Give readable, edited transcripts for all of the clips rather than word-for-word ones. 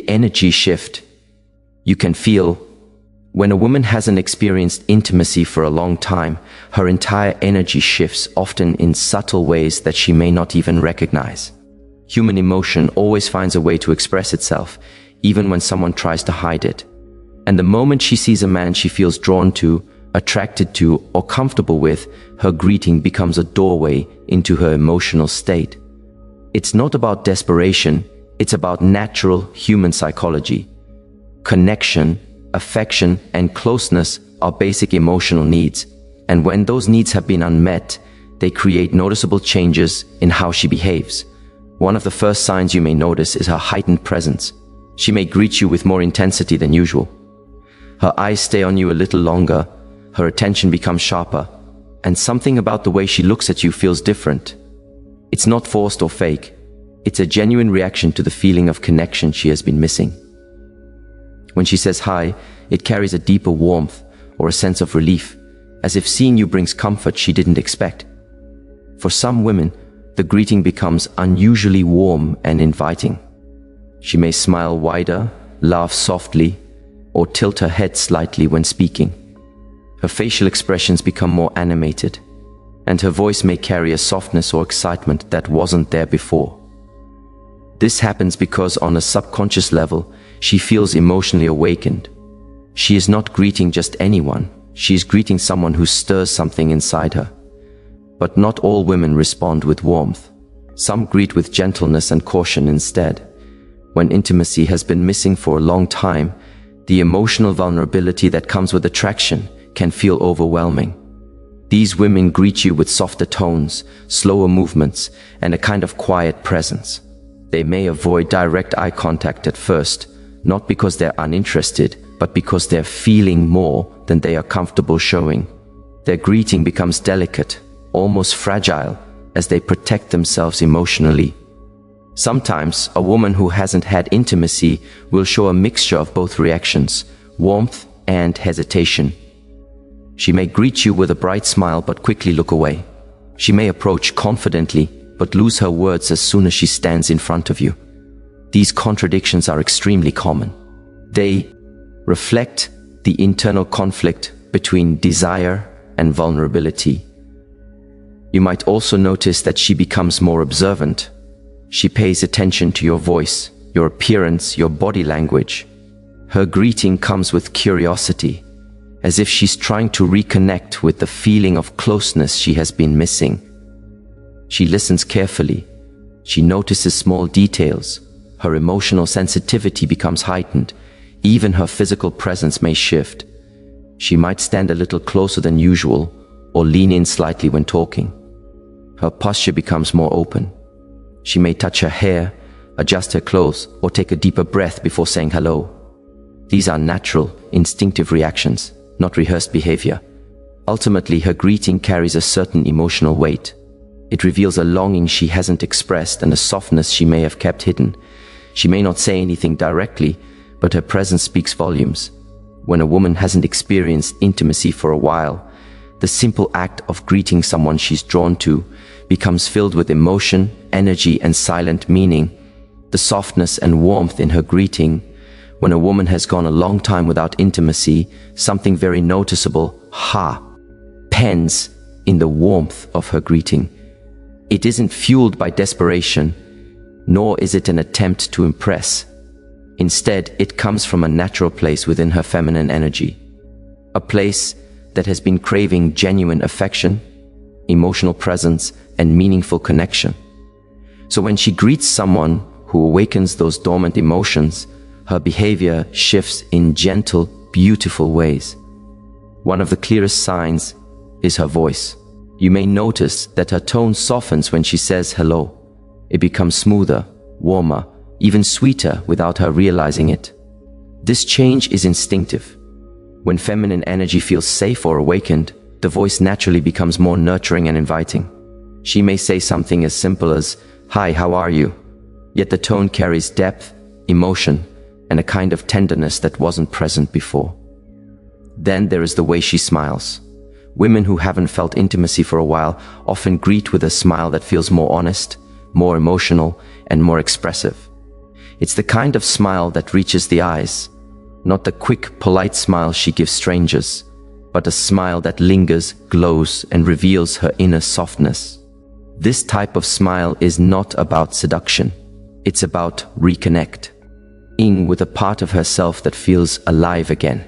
energy shift. You can feel when a woman hasn't experienced intimacy for a long time, her entire energy shifts, often in subtle ways that she may not even recognize. Human emotion always finds a way to express itself, even when someone tries to hide it. And the moment she sees a man she feels drawn to, attracted to, or comfortable with, her greeting becomes a doorway into her emotional state. It's not about desperation, it's about natural human psychology. Connection, affection, and closeness are basic emotional needs, and when those needs have been unmet, they create noticeable changes in how she behaves. One of the first signs you may notice is her heightened presence. She may greet you with more intensity than usual. Her eyes stay on you a little longer, her attention becomes sharper, and something about the way she looks at you feels different. It's not forced or fake. It's a genuine reaction to the feeling of connection she has been missing. When she says hi, it carries a deeper warmth or a sense of relief, as if seeing you brings comfort she didn't expect. For some women, the greeting becomes unusually warm and inviting. She may smile wider, laugh softly, or tilt her head slightly when speaking. Her facial expressions become more animated, and her voice may carry a softness or excitement that wasn't there before. This happens because on a subconscious level, she feels emotionally awakened. She is not greeting just anyone, she is greeting someone who stirs something inside her. But not all women respond with warmth. Some greet with gentleness and caution instead. When intimacy has been missing for a long time, the emotional vulnerability that comes with attraction can feel overwhelming. These women greet you with softer tones, slower movements, and a kind of quiet presence. They may avoid direct eye contact at first, not because they're uninterested, but because they're feeling more than they are comfortable showing. Their greeting becomes delicate, almost fragile, as they protect themselves emotionally. Sometimes, a woman who hasn't had intimacy will show a mixture of both reactions, warmth and hesitation. She may greet you with a bright smile but quickly look away. She may approach confidently but lose her words as soon as she stands in front of you. These contradictions are extremely common. They reflect the internal conflict between desire and vulnerability. You might also notice that she becomes more observant. She pays attention to your voice, your appearance, your body language. Her greeting comes with curiosity, as if she's trying to reconnect with the feeling of closeness she has been missing. She listens carefully. She notices small details. Her emotional sensitivity becomes heightened. Even her physical presence may shift. She might stand a little closer than usual or lean in slightly when talking. Her posture becomes more open. She may touch her hair, adjust her clothes, or take a deeper breath before saying hello. These are natural, instinctive reactions, not rehearsed behavior. Ultimately, her greeting carries a certain emotional weight. It reveals a longing she hasn't expressed and a softness she may have kept hidden. She may not say anything directly, but her presence speaks volumes. When a woman hasn't experienced intimacy for a while, the simple act of greeting someone she's drawn to becomes filled with emotion, energy, and silent meaning. The softness and warmth in her greeting. When a woman has gone a long time without intimacy, something very noticeable, pens in the warmth of her greeting. It isn't fueled by desperation, nor is it an attempt to impress. Instead, it comes from a natural place within her feminine energy. A place that has been craving genuine affection, emotional presence, and meaningful connection. So when she greets someone who awakens those dormant emotions, her behavior shifts in gentle, beautiful ways. One of the clearest signs is her voice. You may notice that her tone softens when she says hello. It becomes smoother, warmer, even sweeter without her realizing it. This change is instinctive. When feminine energy feels safe or awakened, the voice naturally becomes more nurturing and inviting. She may say something as simple as, "Hi, how are you?" Yet the tone carries depth, emotion, and a kind of tenderness that wasn't present before. Then there is the way she smiles. Women who haven't felt intimacy for a while often greet with a smile that feels more honest, more emotional, and more expressive. It's the kind of smile that reaches the eyes, not the quick, polite smile she gives strangers, but a smile that lingers, glows, and reveals her inner softness. This type of smile is not about seduction. It's about reconnecting with a part of herself that feels alive again.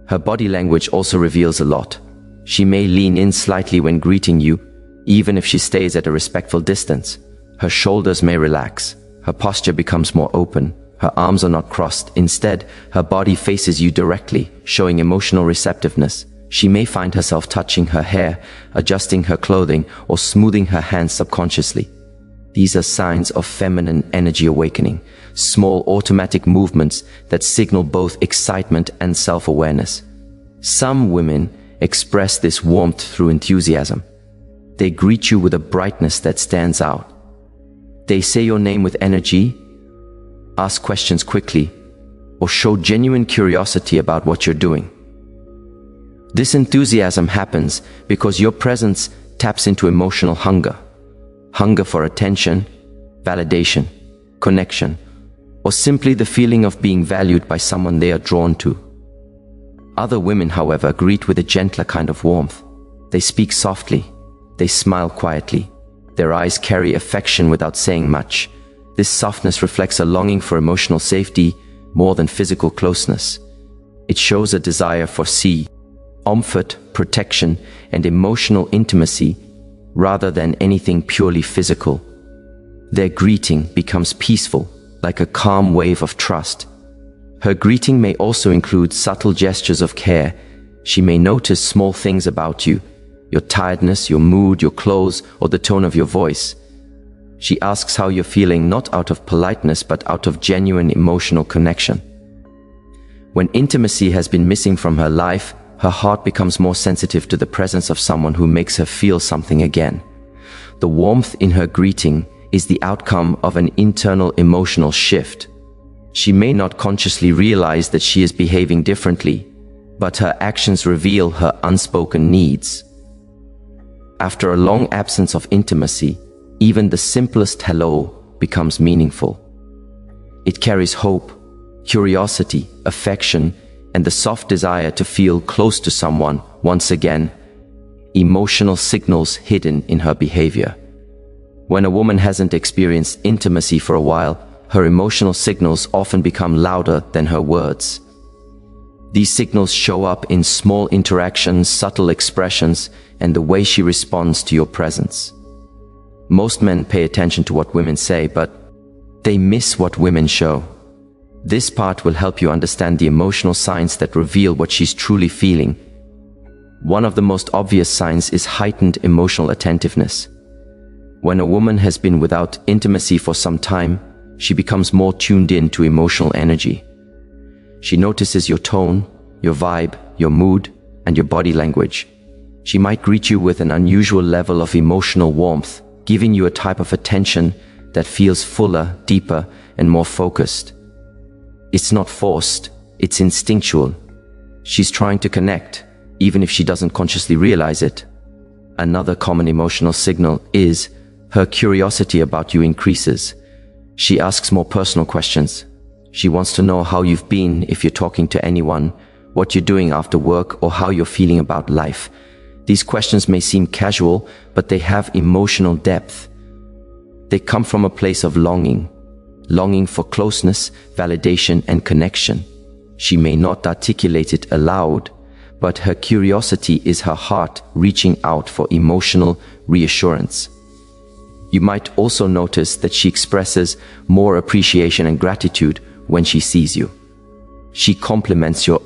Her body language also reveals a lot. She may lean in slightly when greeting you, even if she stays at a respectful distance. Her shoulders may relax. Her posture becomes more open. Her arms are not crossed. Instead, her body faces you directly, showing emotional receptiveness. She may find herself touching her hair, adjusting her clothing, or smoothing her hands subconsciously. These are signs of feminine energy awakening, small automatic movements that signal both excitement and self-awareness. Some women express this warmth through enthusiasm. They greet you with a brightness that stands out. They say your name with energy, ask questions quickly, or show genuine curiosity about what you're doing. This enthusiasm happens because your presence taps into emotional hunger. Hunger for attention, validation, connection, or simply the feeling of being valued by someone they are drawn to. Other women, however, greet with a gentler kind of warmth. They speak softly. They smile quietly. Their eyes carry affection without saying much. This softness reflects a longing for emotional safety more than physical closeness. It shows a desire for comfort, protection, and emotional intimacy rather than anything purely physical. Their greeting becomes peaceful, like a calm wave of trust. Her greeting may also include subtle gestures of care. She may notice small things about you, your tiredness, your mood, your clothes, or the tone of your voice. She asks how you're feeling, not out of politeness, but out of genuine emotional connection. When intimacy has been missing from her life, her heart becomes more sensitive to the presence of someone who makes her feel something again. The warmth in her greeting is the outcome of an internal emotional shift. She may not consciously realize that she is behaving differently, but her actions reveal her unspoken needs. After a long absence of intimacy, even the simplest hello becomes meaningful. It carries hope, curiosity, affection, and the soft desire to feel close to someone once again, emotional signals hidden in her behavior. When a woman hasn't experienced intimacy for a while, her emotional signals often become louder than her words. These signals show up in small interactions, subtle expressions, and the way she responds to your presence. Most men pay attention to what women say, but they miss what women show. This part will help you understand the emotional signs that reveal what she's truly feeling. One of the most obvious signs is heightened emotional attentiveness. When a woman has been without intimacy for some time, she becomes more tuned in to emotional energy. She notices your tone, your vibe, your mood, and your body language. She might greet you with an unusual level of emotional warmth, giving you a type of attention that feels fuller, deeper, and more focused. It's not forced, it's instinctual. She's trying to connect, even if she doesn't consciously realize it. Another common emotional signal is her curiosity about you increases. She asks more personal questions. She wants to know how you've been if you're talking to anyone, what you're doing after work, or how you're feeling about life. These questions may seem casual, but they have emotional depth. They come from a place of longing for closeness, validation, and connection. She may not articulate it aloud, but her curiosity is her heart reaching out for emotional reassurance. You might also notice that she expresses more appreciation and gratitude when she sees you. She compliments your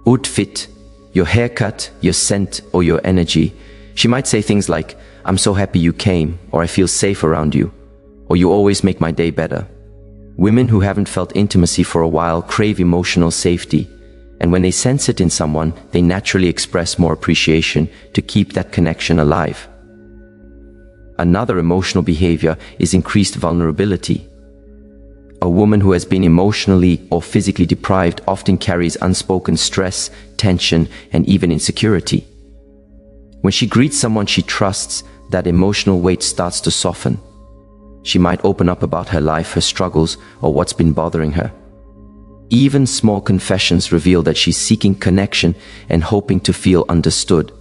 outfit, your haircut, your scent, or your energy. She might say things like, "I'm so happy you came," or "I feel safe around you," or "You always make my day better." Women who haven't felt intimacy for a while crave emotional safety, and when they sense it in someone, they naturally express more appreciation to keep that connection alive. Another emotional behavior is increased vulnerability. A woman who has been emotionally or physically deprived often carries unspoken stress, tension, and even insecurity. When she greets someone she trusts, that emotional weight starts to soften. She might open up about her life, her struggles, or what's been bothering her. Even small confessions reveal that she's seeking connection and hoping to feel understood.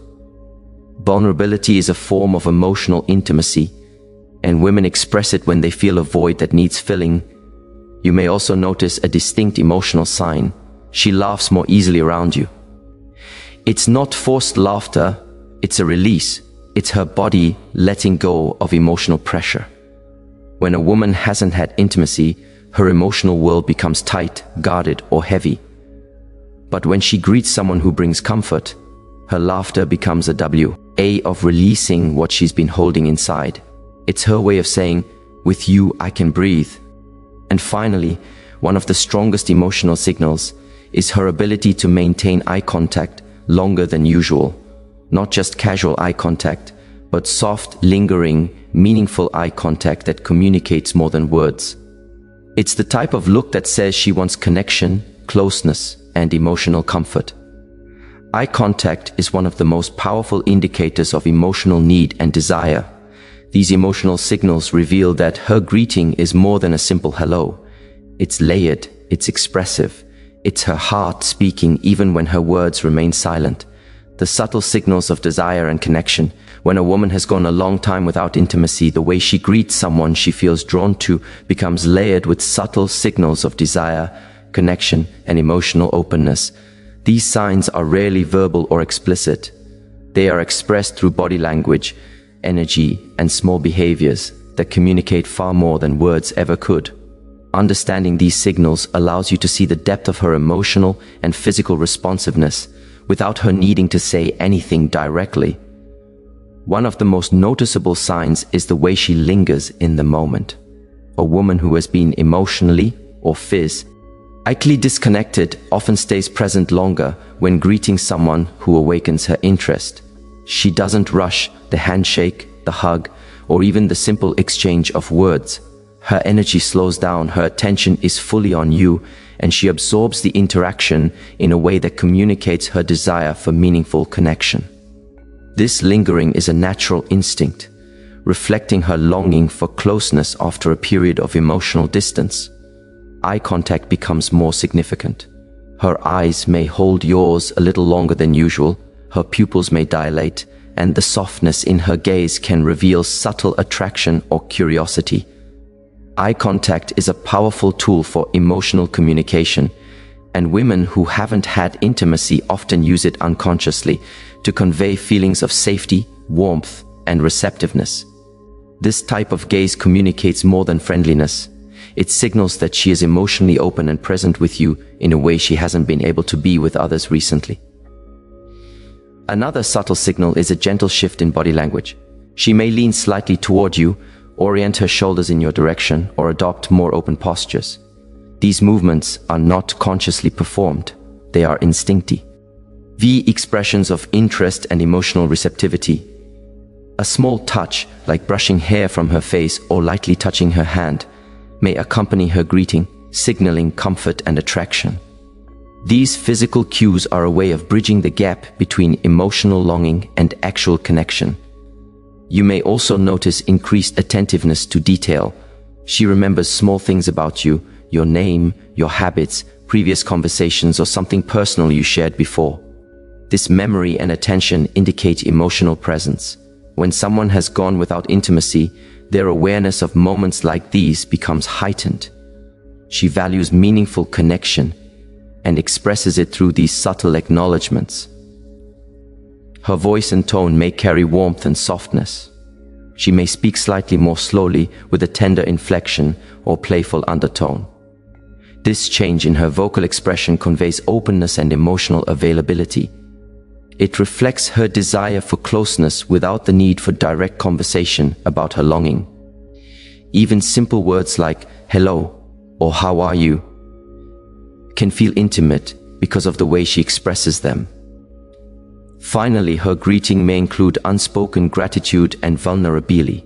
Vulnerability is a form of emotional intimacy, and women express it when they feel a void that needs filling. You may also notice a distinct emotional sign. She laughs more easily around you. It's not forced laughter, it's a release. It's her body letting go of emotional pressure. When a woman hasn't had intimacy, her emotional world becomes tight, guarded, or heavy. But when she greets someone who brings comfort, her laughter becomes a way of releasing what she's been holding inside. It's her way of saying, "With you, I can breathe." And finally, one of the strongest emotional signals is her ability to maintain eye contact longer than usual. Not just casual eye contact, but soft, lingering, meaningful eye contact that communicates more than words. It's the type of look that says she wants connection, closeness, and emotional comfort. Eye contact is one of the most powerful indicators of emotional need and desire. These emotional signals reveal that her greeting is more than a simple hello. It's layered, it's expressive, it's her heart speaking even when her words remain silent. The subtle signals of desire and connection. When a woman has gone a long time without intimacy, the way she greets someone she feels drawn to becomes layered with subtle signals of desire, connection, and emotional openness. These signs are rarely verbal or explicit. They are expressed through body language, energy, and small behaviors that communicate far more than words ever could. Understanding these signals allows you to see the depth of her emotional and physical responsiveness without her needing to say anything directly. One of the most noticeable signs is the way she lingers in the moment. A woman who has been emotionally or physically disconnected often stays present longer when greeting someone who awakens her interest. She doesn't rush the handshake, the hug, or even the simple exchange of words. Her energy slows down, her attention is fully on you, and she absorbs the interaction in a way that communicates her desire for meaningful connection. This lingering is a natural instinct, reflecting her longing for closeness after a period of emotional distance. Eye contact becomes more significant. Her eyes may hold yours a little longer than usual, her pupils may dilate, and the softness in her gaze can reveal subtle attraction or curiosity. Eye contact is a powerful tool for emotional communication, and women who haven't had intimacy often use it unconsciously to convey feelings of safety, warmth, and receptiveness. This type of gaze communicates more than friendliness. It signals that she is emotionally open and present with you in a way she hasn't been able to be with others recently. Another subtle signal is a gentle shift in body language. She may lean slightly toward you, orient her shoulders in your direction, or adopt more open postures. These movements are not consciously performed, they are instinctive. Expressions of interest and emotional receptivity. A small touch, like brushing hair from her face or lightly touching her hand, may accompany her greeting, signaling comfort and attraction. These physical cues are a way of bridging the gap between emotional longing and actual connection. You may also notice increased attentiveness to detail. She remembers small things about you, your name, your habits, previous conversations, or something personal you shared before. This memory and attention indicate emotional presence. When someone has gone without intimacy, their awareness of moments like these becomes heightened. She values meaningful connection and expresses it through these subtle acknowledgments. Her voice and tone may carry warmth and softness. She may speak slightly more slowly with a tender inflection or playful undertone. This change in her vocal expression conveys openness and emotional availability. It reflects her desire for closeness without the need for direct conversation about her longing. Even simple words like "hello" or "how are you" can feel intimate because of the way she expresses them. Finally, her greeting may include unspoken gratitude and vulnerability.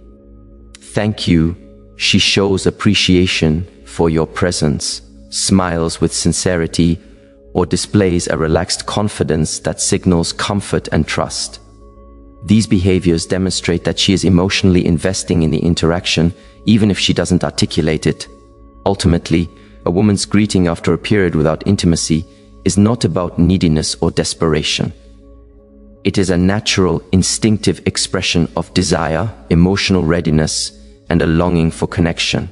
Thank you. She shows appreciation for your presence, smiles with sincerity, or displays a relaxed confidence that signals comfort and trust. These behaviors demonstrate that she is emotionally investing in the interaction, even if she doesn't articulate it. Ultimately, a woman's greeting after a period without intimacy is not about neediness or desperation. It is a natural, instinctive expression of desire, emotional readiness, and a longing for connection.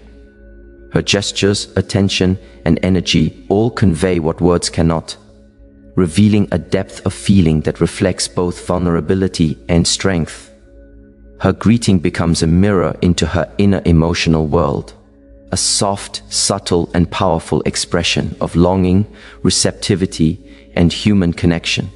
Her gestures, attention, and energy all convey what words cannot, revealing a depth of feeling that reflects both vulnerability and strength. Her greeting becomes a mirror into her inner emotional world, a soft, subtle, and powerful expression of longing, receptivity, and human connection.